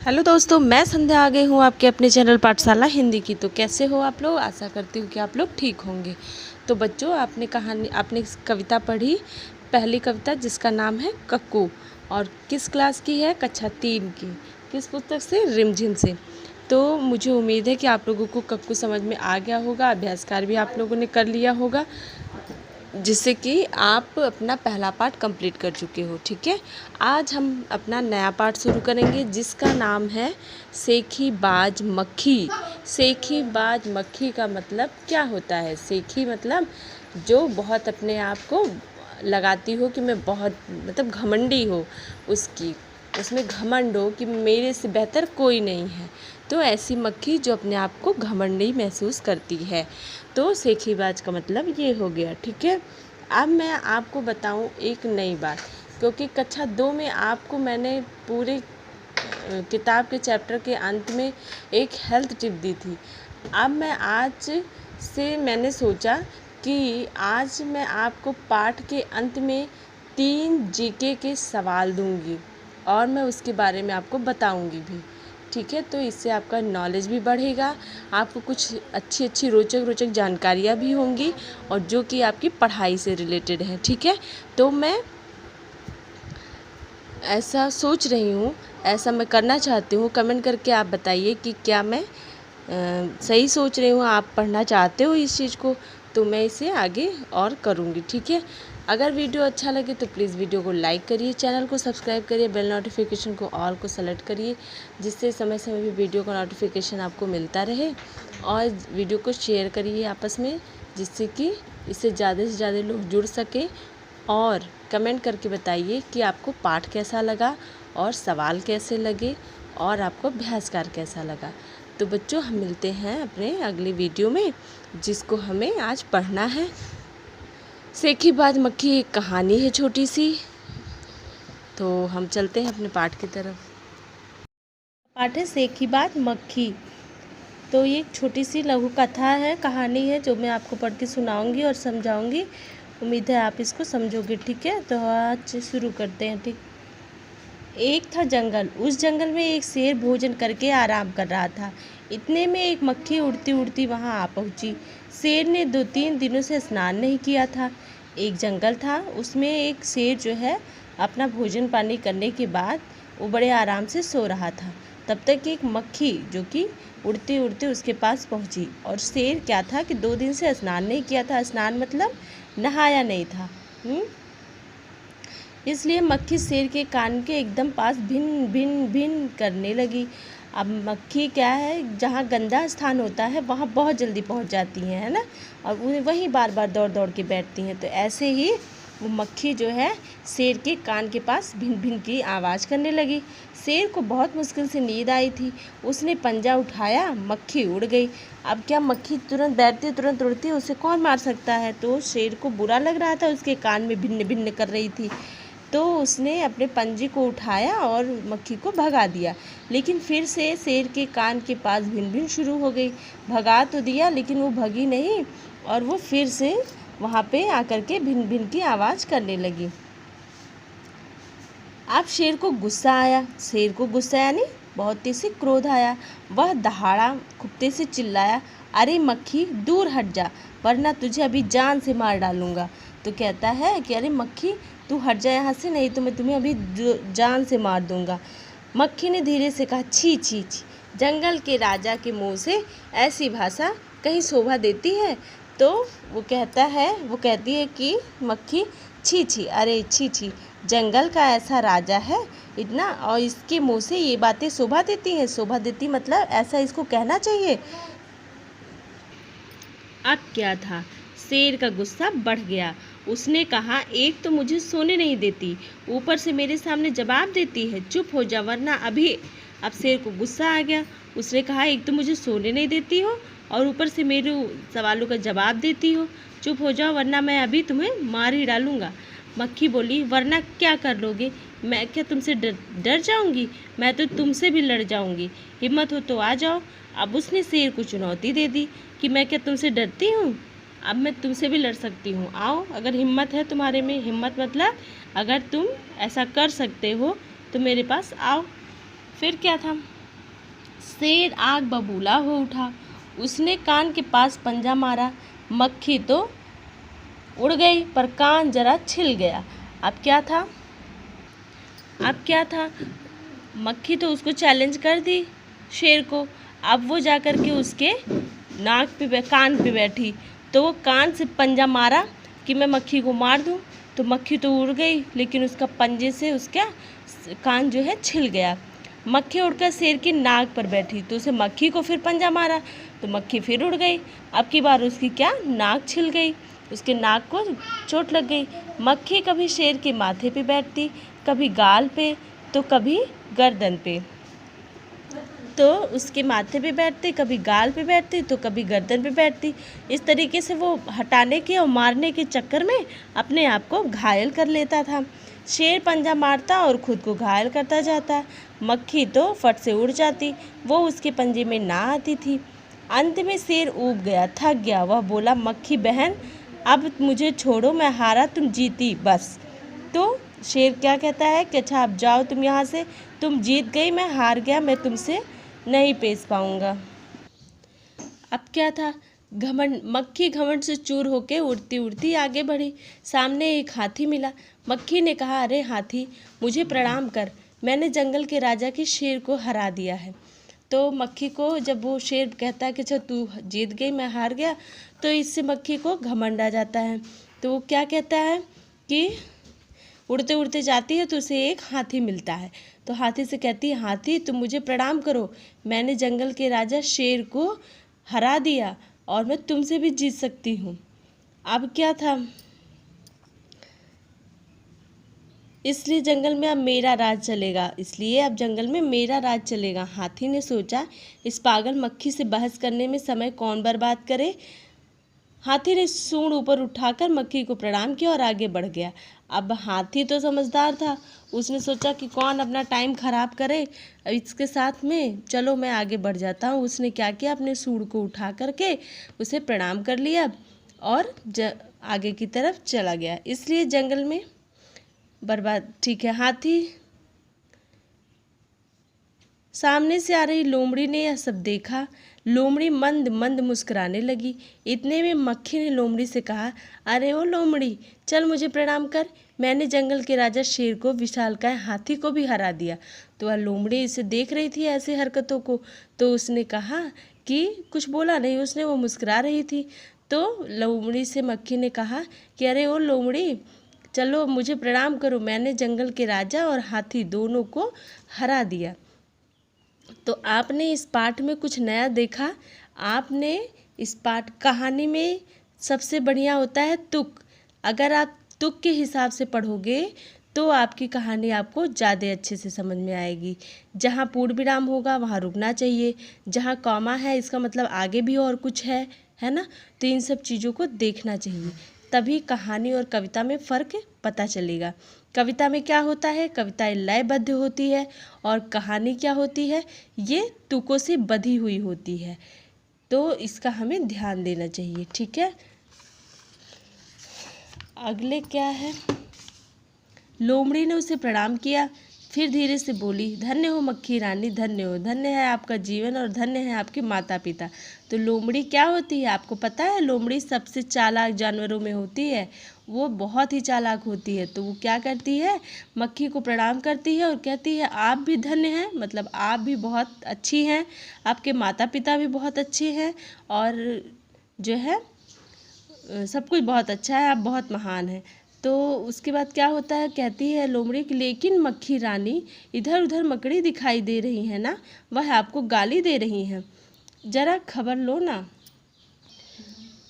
Hello दोस्तों, मैं संध्या आ गई हूँ आपके अपने चैनल पाठशाला हिंदी की। तो कैसे हो आप लोग? आशा करती हूँ कि आप लोग ठीक होंगे। तो बच्चों, आपने कविता पढ़ी, पहली कविता जिसका नाम है कक्कू, और किस क्लास की है? कक्षा 3 की। किस पुस्तक से? रिमझिम से। तो मुझे उम्मीद है कि आप लोगों को कक्कू समझ में आ गया होगा, अभ्यास कार्य भी आप लोगों ने कर लिया होगा, जिससे कि आप अपना पहला पाठ कंप्लीट कर चुके हो। ठीक है, आज हम अपना नया पाठ शुरू करेंगे जिसका नाम है सेखी बाज मक्खी। सेखी बाज मक्खी का मतलब क्या होता है? सेखी मतलब जो बहुत अपने आप को लगाती हो कि मैं बहुत मतलब घमंडी हो, उसमें घमंड हो कि मेरे से बेहतर कोई नहीं है। तो ऐसी मक्खी जो अपने आप को घमंडी महसूस करती है। तो सेखीबाज का मतलब ये हो गया। ठीक है, अब मैं आपको बताऊं एक नई बात, क्योंकि कक्षा 2 में आपको मैंने पूरे किताब के चैप्टर के अंत में एक हेल्थ टिप दी थी। अब मैंने सोचा कि आज मैं आपको पाठ के अंत में 3 जीके के सवाल दूंगी और मैं उसके बारे में आपको बताऊंगी भी। ठीक है, तो इससे आपका नॉलेज भी बढ़ेगा, आपको कुछ अच्छी अच्छी रोचक जानकारियाँ भी होंगी और जो कि आपकी पढ़ाई से रिलेटेड है। ठीक है, तो मैं ऐसा सोच रही हूँ, ऐसा मैं करना चाहती हूँ। कमेंट करके आप बताइए कि क्या मैं सही सोच रही हूँ, आप पढ़ना चाहते हो इस चीज़ को, तो मैं इसे आगे और करूँगी। ठीक है, अगर वीडियो अच्छा लगे तो प्लीज़ वीडियो को लाइक करिए, चैनल को सब्सक्राइब करिए, बेल नोटिफिकेशन को ऑल को सेलेक्ट करिए, जिससे समय समय भी वीडियो का नोटिफिकेशन आपको मिलता रहे। और वीडियो को शेयर करिए आपस में, जिससे कि इससे ज़्यादा से ज़्यादा लोग जुड़ सकें। और कमेंट करके बताइए कि आपको पाठ कैसा लगा और सवाल कैसे लगे और आपको अभ्यासकार कैसा लगा। तो बच्चों, हम मिलते हैं अपने अगले वीडियो में, जिसको हमें आज पढ़ना है। सेखी बाज मक्खी एक कहानी है छोटी सी। तो हम चलते हैं अपने पाठ की तरफ। पाठ है सेखी बाज मक्खी। तो ये एक छोटी सी लघु कथा है, कहानी है, जो मैं आपको पढ़ के सुनाऊंगी और समझाऊंगी। उम्मीद है आप इसको समझोगे। ठीक है, तो आज शुरू करते हैं। ठीक, एक था जंगल। उस जंगल में एक शेर भोजन करके आराम कर रहा था। इतने में एक मक्खी उड़ती उड़ती वहां आ पहुंची। शेर ने 2-3 दिनों से स्नान नहीं किया था। एक जंगल था, उसमें एक शेर जो है अपना भोजन पानी करने के बाद वो बड़े आराम से सो रहा था। तब तक एक मक्खी जो कि उड़ते उड़ते उसके पास पहुंची। और शेर क्या था कि 2 दिन से स्नान नहीं किया था। स्नान मतलब नहाया नहीं था। इसलिए मक्खी शेर के कान के एकदम पास भिन भिन भिन करने लगी। अब मक्खी क्या है, जहाँ गंदा स्थान होता है वहाँ बहुत जल्दी पहुँच जाती हैं, है ना, और उन्हें वहीं बार बार दौड़ दौड़ के बैठती हैं। तो ऐसे ही वो मक्खी जो है शेर के कान के पास भिन भिन की आवाज़ करने लगी। शेर को बहुत मुश्किल से नींद आई थी। उसने पंजा उठाया, मक्खी उड़ गई। अब क्या, मक्खी तुरंत बैठती तुरंत उड़ती, उसे कौन मार सकता है? तो शेर को बुरा लग रहा था, उसके कान में भिन्न भिन्न कर रही थी। तो उसने अपने पंजे को उठाया और मक्खी को भगा दिया। लेकिन फिर से शेर के कान के पास भिन भिन शुरू हो गई। भगा तो दिया लेकिन वो भगी नहीं, और वो फिर से वहाँ पे आकर के भिन भिन की आवाज़ करने लगी। अब शेर को गुस्सा आया। शेर को गुस्सा यानी बहुत तेज से क्रोध आया। वह दहाड़ा, कुत्ते से चिल्लाया, अरे मक्खी दूर हट जा, वरना तुझे अभी जान से मार डालूंगा। तो कहता है कि अरे मक्खी, तू हट जा यहाँ से, नहीं तो मैं तुम्हें अभी जान से मार दूंगा। मक्खी ने धीरे से कहा, छी छी छी, जंगल के राजा के मुंह से ऐसी भाषा कहीं शोभा देती है? तो वो कहती है कि मक्खी, छी छी, अरे छी छी, जंगल का ऐसा राजा है इतना, और इसके मुंह से ये बातें शोभा देती हैं? शोभा देती मतलब ऐसा इसको कहना चाहिए। अब क्या था, शेर का गुस्सा बढ़ गया। उसने कहा, एक तो मुझे सोने नहीं देती, ऊपर से मेरे सामने जवाब देती है, चुप हो जा वरना अभी। अब शेर को गुस्सा आ गया। उसने कहा, एक तो मुझे सोने नहीं देती हो और ऊपर से मेरे सवालों का जवाब देती हो, चुप हो जाओ वरना मैं अभी तुम्हें मार ही डालूंगा। मक्खी बोली, वरना क्या कर लोगे? मैं क्या तुमसे डर जाऊंगी? मैं तो तुमसे भी लड़ जाऊंगी, हिम्मत हो तो आ जाओ। अब उसने शेर को चुनौती दे दी कि मैं क्या तुमसे डरती हूँ? अब मैं तुमसे भी लड़ सकती हूँ, आओ, अगर हिम्मत है तुम्हारे में। हिम्मत मतलब अगर तुम ऐसा कर सकते हो तो मेरे पास आओ। फिर क्या था, शेर आग बबूला हो उठा, उसने कान के पास पंजा मारा। मक्खी तो उड़ गई पर कान जरा छिल गया। अब क्या था? मक्खी तो उसको चैलेंज कर दी शेर को। अब वो जा कर के उसके कान पे बैठी, तो वो कान से पंजा मारा कि मैं मक्खी को मार दूं। तो मक्खी तो उड़ गई, लेकिन उसका पंजे से उसका कान जो है छिल गया। मक्खी उड़कर शेर की नाक पर बैठी, तो उसे मक्खी को फिर पंजा मारा, तो मक्खी फिर उड़ गई। अब की बार उसकी नाक छिल गई, उसके नाक को चोट लग गई। मक्खी कभी शेर के माथे पे बैठती, कभी गाल पे, तो कभी गर्दन पे। तो उसके माथे पे बैठती, कभी गाल पे बैठती, तो कभी गर्दन पे बैठती। इस तरीके से वो हटाने के और मारने के चक्कर में अपने आप को घायल कर लेता था। शेर पंजा मारता और खुद को घायल करता जाता। मक्खी तो फट से उड़ जाती, वो उसके पंजे में ना आती थी। अंत में शेर ऊब गया, थक गया। वह बोला, मक्खी बहन, अब मुझे छोड़ो, मैं हारा, तुम जीती, बस। तो शेर क्या कहता है कि अच्छा अब जाओ तुम यहाँ से, तुम जीत गई, मैं हार गया, मैं तुमसे नहीं पेश पाऊंगा। अब क्या था? मक्खी घमंड से चूर होके उड़ती उड़ती आगे बढ़ी। सामने एक हाथी मिला। मक्खी ने कहा, अरे हाथी, मुझे प्रणाम कर, मैंने जंगल के राजा के शेर को हरा दिया है। तो मक्खी को जब वो शेर कहता है कि अच्छा तू जीत गई, मैं हार गया, तो इससे मक्खी को घमंड आ जाता है। तो वो क्या कहता है कि उड़ते उड़ते जाती है तो उसे एक हाथी मिलता है। तो हाथी से कहती है, हाथी तुम मुझे प्रणाम करो, मैंने जंगल के राजा शेर को हरा दिया और मैं तुमसे भी जीत सकती हूँ। अब क्या था? इसलिए जंगल में अब मेरा राज चलेगा, इसलिए अब जंगल में मेरा राज चलेगा। हाथी ने सोचा, इस पागल मक्खी से बहस करने में समय कौन बर्बाद करे। हाथी ने सूंड ऊपर उठाकर मक्खी को प्रणाम किया और आगे बढ़ गया। अब हाथी तो समझदार था, उसने सोचा कि कौन अपना टाइम खराब करे इसके साथ में, चलो मैं आगे बढ़ जाता हूँ। उसने क्या किया, अपने सूंड को उठा करके उसे प्रणाम कर लिया और आगे की तरफ चला गया। इसलिए जंगल में बर्बाद। ठीक है। हाथी सामने से आ रही लोमड़ी ने यह सब देखा। लोमड़ी मंद मंद मुस्कुराने लगी। इतने में मक्खी ने लोमड़ी से कहा, अरे ओ लोमड़ी, चल मुझे प्रणाम कर, मैंने जंगल के राजा शेर को, विशालकाय हाथी को भी हरा दिया। तो वह लोमड़ी इसे देख रही थी ऐसे हरकतों को, तो उसने कहा कि कुछ बोला नहीं, उसने वो मुस्कुरा रही थी। तो लोमड़ी से मक्खी ने कहा कि अरे ओ लोमड़ी, चलो मुझे प्रणाम करो, मैंने जंगल के राजा और हाथी दोनों को हरा दिया। तो आपने इस पाठ में कुछ नया देखा। आपने इस पाठ कहानी में सबसे बढ़िया होता है तुक। अगर आप तुक के हिसाब से पढ़ोगे तो आपकी कहानी आपको ज़्यादा अच्छे से समझ में आएगी। जहाँ पूर्ण विराम होगा वहाँ रुकना चाहिए, जहाँ कॉमा है इसका मतलब आगे भी और कुछ है ना। तो इन सब चीज़ों को देखना चाहिए, तभी कहानी और कविता में फ़र्क पता चलेगा। कविता में क्या होता है, कविताएं लयबद्ध होती है, और कहानी क्या होती है, ये तुकों से बधी हुई होती है। तो इसका हमें ध्यान देना चाहिए। ठीक है। अगले क्या है? लोमड़ी ने उसे प्रणाम किया, फिर धीरे से बोली, धन्य हो मक्खी रानी, धन्य हो, धन्य है आपका जीवन और धन्य है आपके माता पिता। तो लोमड़ी क्या होती है आपको पता है? लोमड़ी सबसे चालाक जानवरों में होती है, वो बहुत ही चालाक होती है। तो वो क्या करती है, मक्खी को प्रणाम करती है और कहती है, आप भी धन्य हैं, मतलब आप भी बहुत अच्छी हैं, आपके माता पिता भी बहुत अच्छे हैं, और जो है सब कुछ बहुत अच्छा है, आप बहुत महान हैं। तो उसके बाद क्या होता है, कहती है लोमड़ी कि लेकिन मक्खी रानी, इधर उधर मकड़ी दिखाई दे रही है ना, वह आपको गाली दे रही हैं, ज़रा खबर लो ना।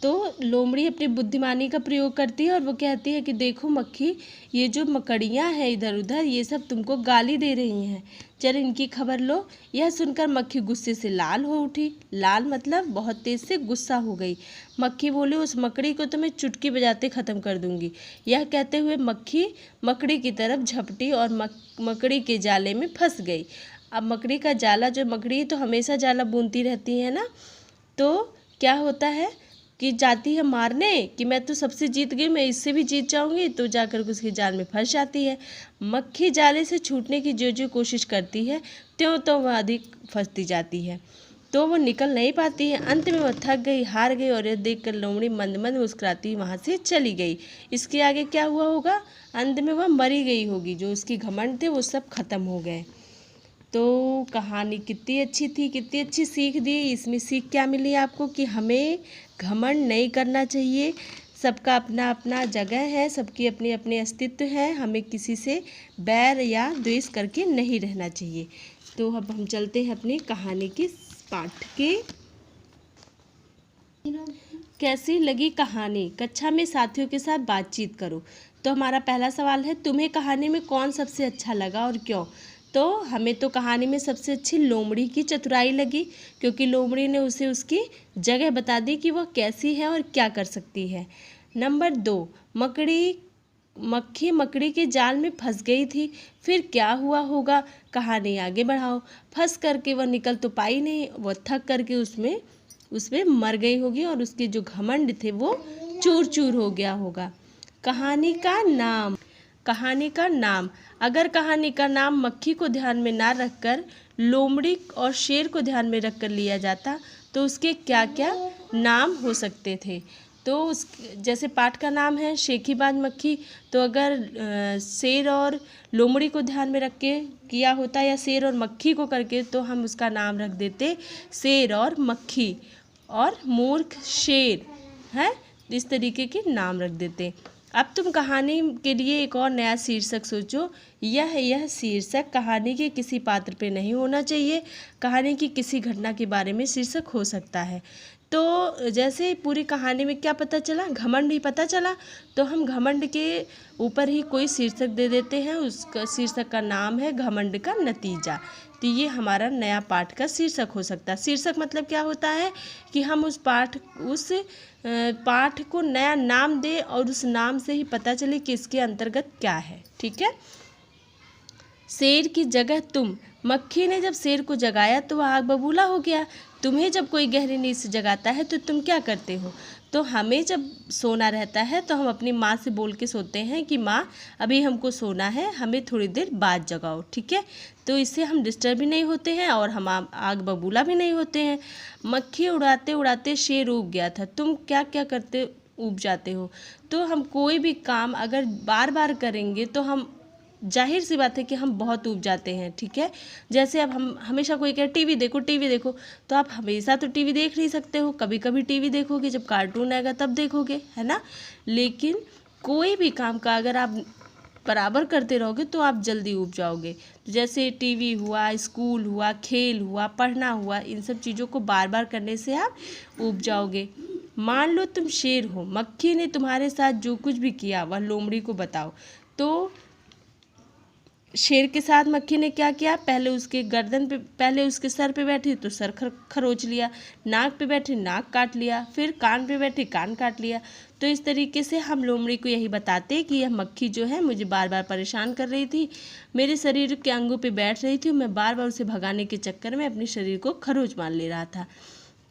तो लोमड़ी अपनी बुद्धिमानी का प्रयोग करती है और वो कहती है कि देखो मक्खी, ये जो मकड़ियाँ हैं इधर उधर, ये सब तुमको गाली दे रही हैं, चल इनकी खबर लो। यह सुनकर मक्खी गुस्से से लाल हो उठी। लाल मतलब बहुत तेज़ से गुस्सा हो गई। मक्खी बोली, उस मकड़ी को तो मैं चुटकी बजाते ख़त्म कर दूंगी। यह कहते हुए मक्खी मकड़ी की तरफ झपटी और मकड़ी के जाले में फंस गई। अब मकड़ी का जाला, जो मकड़ी तो हमेशा जाला बुनती रहती है ना, तो क्या होता है कि जाती है मारने कि मैं तो सबसे जीत गई, मैं इससे भी जीत जाऊंगी, तो जाकर के उसके जाल में फंस जाती है। मक्खी जाले से छूटने की जो जो कोशिश करती है त्यों तो वह अधिक फंसती जाती है, तो वो निकल नहीं पाती है। अंत में वह थक गई, हार गई और यह देखकर लोमड़ी मंद मंद मुस्कुराती वहाँ से चली गई। इसके आगे क्या हुआ होगा? अंत में वह मरी गई होगी, जो उसकी घमंड थे वो सब खत्म हो गए। तो कहानी कितनी अच्छी थी, कितनी अच्छी सीख दी। इसमें सीख क्या मिली आपको? कि हमें घमंड नहीं करना चाहिए, सबका अपना अपना जगह है, सबकी अपनी अपनी अस्तित्व है, हमें किसी से बैर या द्वेष करके नहीं रहना चाहिए। तो अब हम चलते हैं अपनी कहानी की पाठ के। कैसी लगी कहानी? कक्षा में साथियों के साथ बातचीत करो। तो हमारा पहला सवाल है, तुम्हें कहानी में कौन सबसे अच्छा लगा और क्यों? तो हमें तो कहानी में सबसे अच्छी लोमड़ी की चतुराई लगी, क्योंकि लोमड़ी ने उसे उसकी जगह बता दी कि वह कैसी है और क्या कर सकती है। नंबर 2, मक्खी मकड़ी के जाल में फंस गई थी, फिर क्या हुआ होगा? कहानी आगे बढ़ाओ। फंस करके वह निकल तो पाई नहीं, वह थक करके उसमें मर गई होगी और उसके जो घमंड थे वो चूर चूर हो गया होगा। कहानी का नाम। कहानी का नाम, अगर कहानी का नाम मक्खी को ध्यान में ना रखकर लोमड़ी और शेर को ध्यान में रखकर लिया जाता तो उसके क्या क्या नाम हो सकते थे? तो उस जैसे पाठ का नाम है शेखीबाज मक्खी, तो अगर शेर और लोमड़ी को ध्यान में रख के किया होता या शेर और मक्खी को करके, तो हम उसका नाम रख देते शेर और मक्खी, और मूर्ख शेर है, इस तरीके के नाम रख देते। अब तुम कहानी के लिए एक और नया शीर्षक सोचो। यह शीर्षक कहानी के किसी पात्र पे नहीं होना चाहिए, कहानी की किसी घटना के बारे में शीर्षक हो सकता है। तो जैसे पूरी कहानी में क्या पता चला? घमंड ही पता चला, तो हम घमंड के ऊपर ही कोई शीर्षक दे देते हैं, उसका शीर्षक का नाम है घमंड का नतीजा। तो ये हमारा नया पाठ का शीर्षक हो सकता है। शीर्षक मतलब क्या होता है कि हम उस पाठ को नया नाम दे और उस नाम से ही पता चले कि इसके अंतर्गत क्या है। ठीक है। शेर की जगह तुम। मक्खी ने जब शेर को जगाया तो वह आग बबूला हो गया। तुम्हें जब कोई गहरी नींद से जगाता है तो तुम क्या करते हो? तो हमें जब सोना रहता है तो हम अपनी माँ से बोल के सोते हैं कि माँ अभी हमको सोना है, हमें थोड़ी देर बाद जगाओ। ठीक है, तो इससे हम डिस्टर्ब भी नहीं होते हैं और हम आग बबूला भी नहीं होते हैं। मक्खी उड़ाते उड़ाते शेर उब गया था। तुम क्या क्या करते उब जाते हो? तो हम कोई भी काम अगर बार बार करेंगे तो हम जाहिर सी बात है कि हम बहुत ऊब जाते हैं। ठीक है, जैसे अब हम हमेशा कोई कहे टीवी देखो टीवी देखो, तो आप हमेशा तो टीवी देख नहीं सकते हो, कभी कभी टीवी देखोगे, जब कार्टून आएगा तब देखोगे, है ना। लेकिन कोई भी काम का अगर आप बराबर करते रहोगे तो आप जल्दी ऊब जाओगे। जैसे टीवी हुआ, स्कूल हुआ, खेल हुआ, पढ़ना हुआ, इन सब चीज़ों को बार बार करने से आप ऊब जाओगे। मान लो तुम शेर हो, मक्खी ने तुम्हारे साथ जो कुछ भी किया वह लोमड़ी को बताओ। तो शेर के साथ मक्खी ने क्या किया? पहले उसके सर पे बैठी तो सर खरोच लिया, नाक पे बैठी नाक काट लिया, फिर कान पे बैठी कान काट लिया। तो इस तरीके से हम लोमड़ी को यही बताते कि यह मक्खी जो है मुझे बार बार परेशान कर रही थी, मेरे शरीर के अंगों पे बैठ रही थी, मैं बार बार उसे भगाने के चक्कर में अपने शरीर को खरोच मान ले रहा था।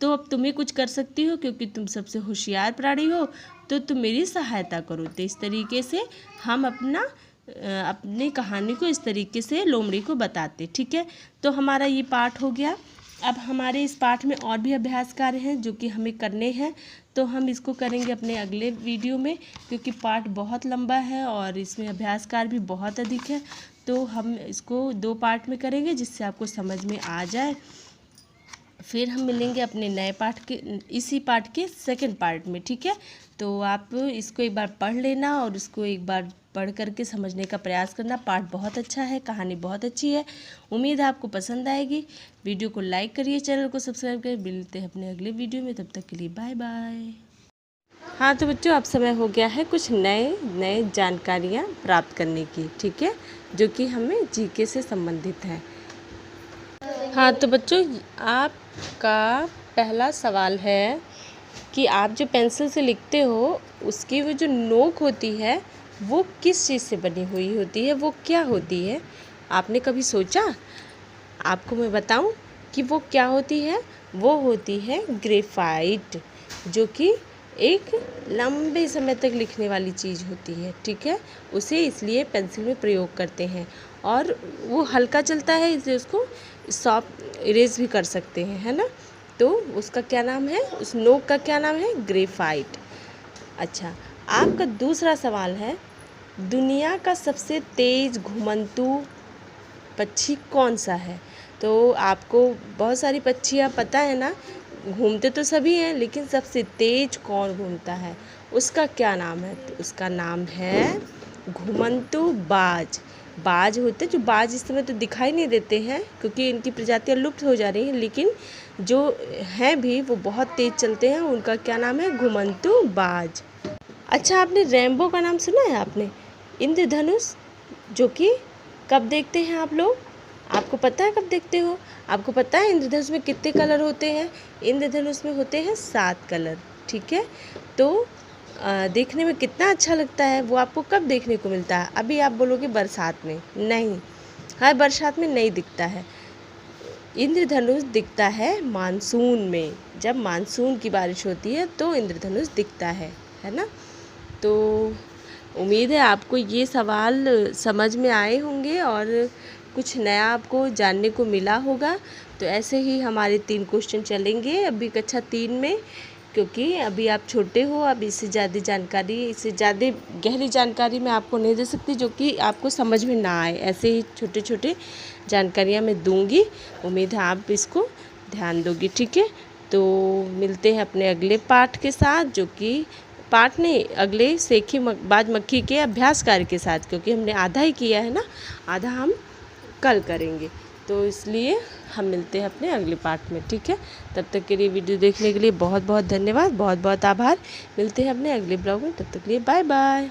तो अब तुम्हें कुछ कर सकती हो, क्योंकि तुम सबसे होशियार प्राणी हो, तो तुम मेरी सहायता करो। तो इस तरीके से हम अपनी कहानी को इस तरीके से लोमड़ी को बताते। ठीक है, तो हमारा ये पाठ हो गया। अब हमारे इस पाठ में और भी अभ्यास कार्य हैं जो कि हमें करने हैं, तो हम इसको करेंगे अपने अगले वीडियो में, क्योंकि पाठ बहुत लंबा है और इसमें अभ्यास कार्य भी बहुत अधिक है। तो हम इसको 2 पार्ट में करेंगे जिससे आपको समझ में आ जाए। फिर हम मिलेंगे अपने नए पाठ के इसी पाठ के सेकंड पार्ट में। ठीक है, तो आप इसको एक बार पढ़ लेना और उसको एक बार पढ़ करके समझने का प्रयास करना। पाठ बहुत अच्छा है, कहानी बहुत अच्छी है, उम्मीद है आपको पसंद आएगी। वीडियो को लाइक करिए, चैनल को सब्सक्राइब करिए। मिलते हैं अपने अगले वीडियो में, तब तक के लिए बाय बाय। हाँ तो बच्चों, अब समय हो गया है कुछ नए जानकारियाँ प्राप्त करने की। ठीक है, जो कि हमें जीके से संबंधित है। हाँ तो बच्चों, आपका पहला सवाल है कि आप जो पेंसिल से लिखते हो उसकी वो जो नोक होती है वो किस चीज़ से बनी हुई होती है, वो क्या होती है? आपने कभी सोचा? आपको मैं बताऊं कि वो क्या होती है। वो होती है ग्रेफाइट, जो कि एक लंबे समय तक लिखने वाली चीज़ होती है, ठीक है। उसे इसलिए पेंसिल में प्रयोग करते हैं और वो हल्का चलता है, इसलिए उसको सॉफ्ट इरेज भी कर सकते हैं, है ना। तो उसका क्या नाम है, उस नोक का क्या नाम है, ग्रेफाइट। अच्छा, आपका दूसरा सवाल है, दुनिया का सबसे तेज घुमंतू पक्षी कौन सा है। तो आपको बहुत सारी पक्षियाँ पता है ना, घूमते तो सभी हैं, लेकिन सबसे तेज कौन घूमता है, उसका क्या नाम है। तो उसका नाम है घुमंतू बाज। बाज होते, जो बाज इस समय तो दिखाई नहीं देते हैं क्योंकि इनकी प्रजातियां लुप्त हो जा रही हैं, लेकिन जो हैं भी वो बहुत तेज चलते हैं, उनका क्या नाम है, घुमंतू बाज। अच्छा, आपने रेनबो का नाम सुना है आपने, इंद्रधनुष, जो कि कब देखते हैं आप लोग, आपको पता है कब देखते हो। आपको पता है इंद्रधनुष में कितने कलर होते हैं, इंद्रधनुष में होते हैं 7 कलर, ठीक है। तो देखने में कितना अच्छा लगता है, वो आपको कब देखने को मिलता है। अभी आप बोलोगे बरसात में, नहीं, हाँ बरसात में नहीं दिखता है। इंद्रधनुष दिखता है मानसून में, जब मानसून की बारिश होती है तो इंद्रधनुष दिखता है ना। तो उम्मीद है आपको ये सवाल समझ में आए होंगे और कुछ नया आपको जानने को मिला होगा। तो ऐसे ही हमारे 3 क्वेश्चन चलेंगे अभी कक्षा 3 में, क्योंकि अभी आप छोटे हो, अब इससे ज़्यादा गहरी जानकारी मैं आपको नहीं दे सकती जो कि आपको समझ में ना आए। ऐसे ही छोटे छोटे जानकारियाँ मैं दूंगी, उम्मीद है आप इसको ध्यान दोगी, ठीक है। तो मिलते हैं अपने अगले पाठ के साथ, जो कि पाठ नहीं, अगले सेखी बाज मक्खी के अभ्यास कार्य के साथ, क्योंकि हमने आधा ही किया है ना, आधा हम कल करेंगे। तो इसलिए हम मिलते हैं अपने अगले पार्ट में, ठीक है। तब तक के लिए वीडियो देखने के लिए बहुत बहुत धन्यवाद, बहुत बहुत आभार। मिलते हैं अपने अगले ब्लॉग में, तब तक के लिए बाय बाय।